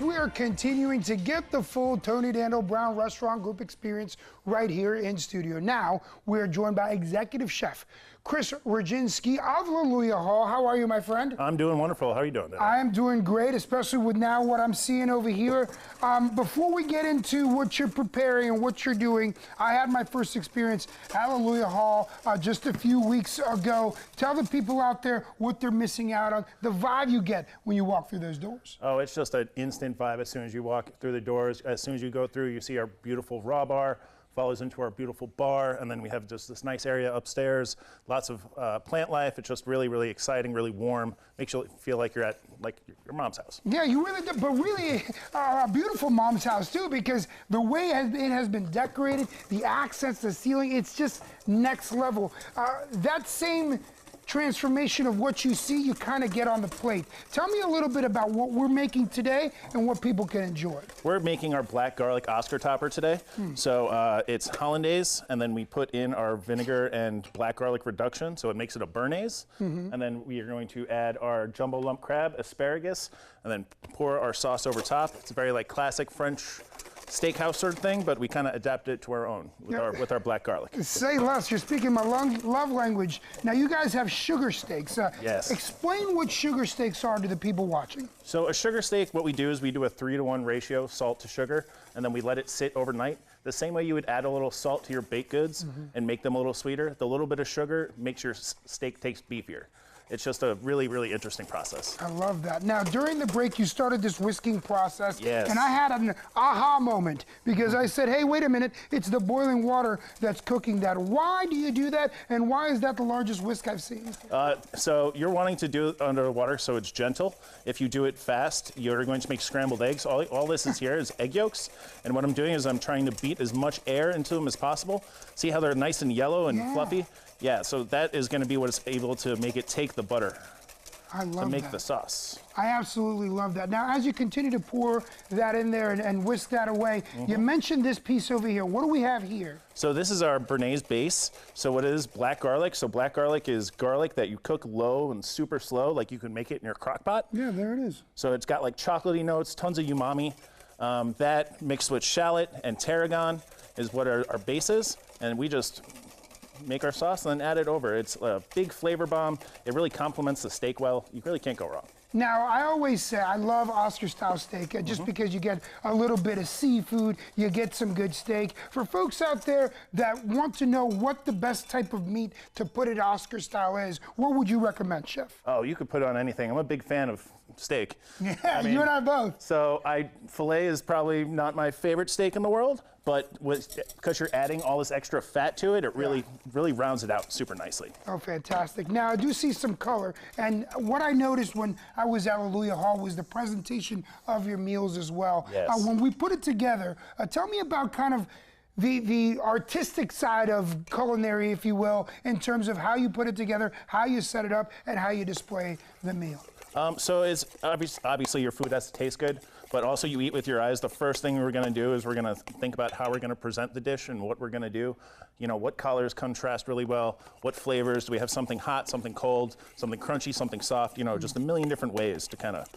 We are continuing to get the full Tony Daniel Brown Restaurant Group experience right here in studio. Now, we are joined by Executive Chef Chris Roginski of Leluia Hall. How are you, my friend? I'm doing wonderful. How are you doing today? I am doing great, especially with now what I'm seeing over here. Before we get into what you're preparing and what you're doing, I had my first experience at Leluia Hall just a few weeks ago. Tell the people out there what they're missing out on, the vibe you get when you walk through those doors. Oh, it's just an instant vibe as soon as you walk through the doors. As soon as you go through, you see our beautiful raw bar, follows into our beautiful bar, and then we have just this nice area upstairs, lots of plant life. It's just really, really exciting, really warm. Makes you feel like you're at your mom's house. Yeah, you really do, but really a beautiful mom's house too, because the way it has been decorated, the accents, the ceiling, it's just next level. That same transformation of what you see, you kind of get on the plate. Tell me a little bit about what we're making today and what people can enjoy. We're making our black garlic Oscar topper today. So it's hollandaise, and then we put in our vinegar and black garlic reduction, so it makes it a béarnaise. And then we are going to add our jumbo lump crab, asparagus, and then pour our sauce over top. It's a very classic French steakhouse sort of thing, but we kind of adapt it to our own with our black garlic. Say less, you're speaking my love language. Now you guys have sugar steaks. Yes. Explain what sugar steaks are to the people watching. So a sugar steak, what we do is we do a 3-to-1 ratio salt to sugar, and then we let it sit overnight. The same way you would add a little salt to your baked goods and make them a little sweeter, the little bit of sugar makes your steak taste beefier. It's just a really, really interesting process. I love that. Now, during the break, you started this whisking process. Yes. And I had an aha moment because I said, hey, wait a minute, it's the boiling water that's cooking that. Why do you do that? And why is that the largest whisk I've seen? So you're wanting to do it under the water so it's gentle. If you do it fast, you're going to make scrambled eggs. All this is here is egg yolks. And what I'm doing is I'm trying to beat as much air into them as possible. See how they're nice and yellow and fluffy? Yeah, so that is going to be what is able to make it take the butter to make the sauce. I absolutely love that. Now, as you continue to pour that in there and whisk that away, you mentioned this piece over here. What do we have here? So this is our béarnaise base. So what it is, black garlic. So black garlic is garlic that you cook low and super slow, like you can make it in your crock pot. Yeah, there it is. So it's got chocolatey notes, tons of umami. That mixed with shallot and tarragon is what our base is. And we just make our sauce and then add it over. It's a big flavor bomb. It really complements the steak well. You really can't go wrong. Now, I always say I love Oscar-style steak just because you get a little bit of seafood, you get some good steak. For folks out there that want to know what the best type of meat to put it Oscar-style is, what would you recommend, Chef? Oh, you could put it on anything. I'm a big fan of steak. Yeah, I mean, you and I both. So filet is probably not my favorite steak in the world, but because you're adding all this extra fat to it, it really rounds it out super nicely. Oh, fantastic. Now, I do see some color, and what I noticed when I was at Leluia Hall was the presentation of your meals as well. Yes. When we put it together, tell me about kind of the artistic side of culinary, if you will, in terms of how you put it together, how you set it up, and how you display the meal. So it's obviously your food has to taste good, but also you eat with your eyes. The first thing we're going to do is we're going to think about how we're going to present the dish and what we're going to do. You know, what colors contrast really well, what flavors, do we have something hot, something cold, something crunchy, something soft, you know, just a million different ways to kind of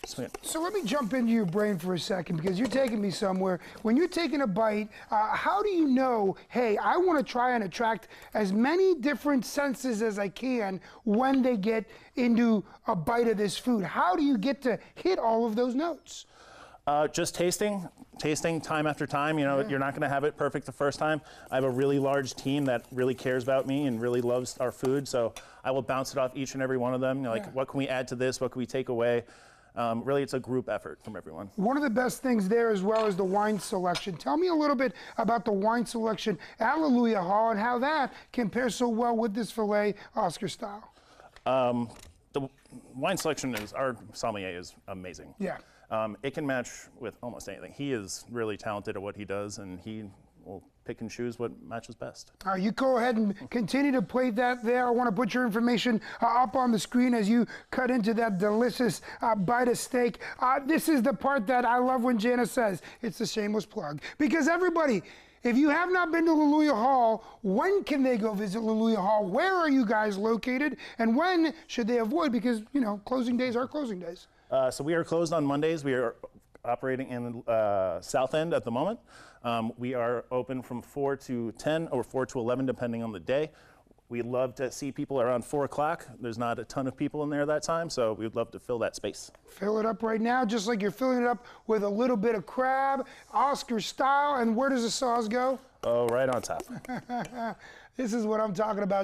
swing it. So let me jump into your brain for a second because you're taking me somewhere. When you're taking a bite, how do you know, hey, I want to try and attract as many different senses as I can when they get into a bite of this food? How do you get to hit all of those notes? Just tasting time after time. You know, you're not going to have it perfect the first time. I have a really large team that really cares about me and really loves our food, so I will bounce it off each and every one of them. You know, what can we add to this? What can we take away? Really, it's a group effort from everyone. One of the best things there as well is the wine selection. Tell me a little bit about the wine selection at Leluia Hall and how that compares so well with this filet Oscar style. The wine selection our sommelier is amazing. Yeah. It can match with almost anything. He is really talented at what he does, and he will pick and choose what matches best. You go ahead and continue to play that there. I want to put your information up on the screen as you cut into that delicious bite of steak. This is the part that I love when Jana says, it's a shameless plug. Because everybody, if you have not been to Leluia Hall, when can they go visit Leluia Hall? Where are you guys located? And when should they avoid? Because, you know, closing days are closing days. So we are closed on Mondays. We are operating in South End at the moment. We are open from 4 to 10 or 4 to 11, depending on the day. We love to see people around 4 o'clock. There's not a ton of people in there that time, so we would love to fill that space. Fill it up right now, just like you're filling it up with a little bit of crab, Oscar style. And where does the sauce go? Oh, right on top. This is what I'm talking about.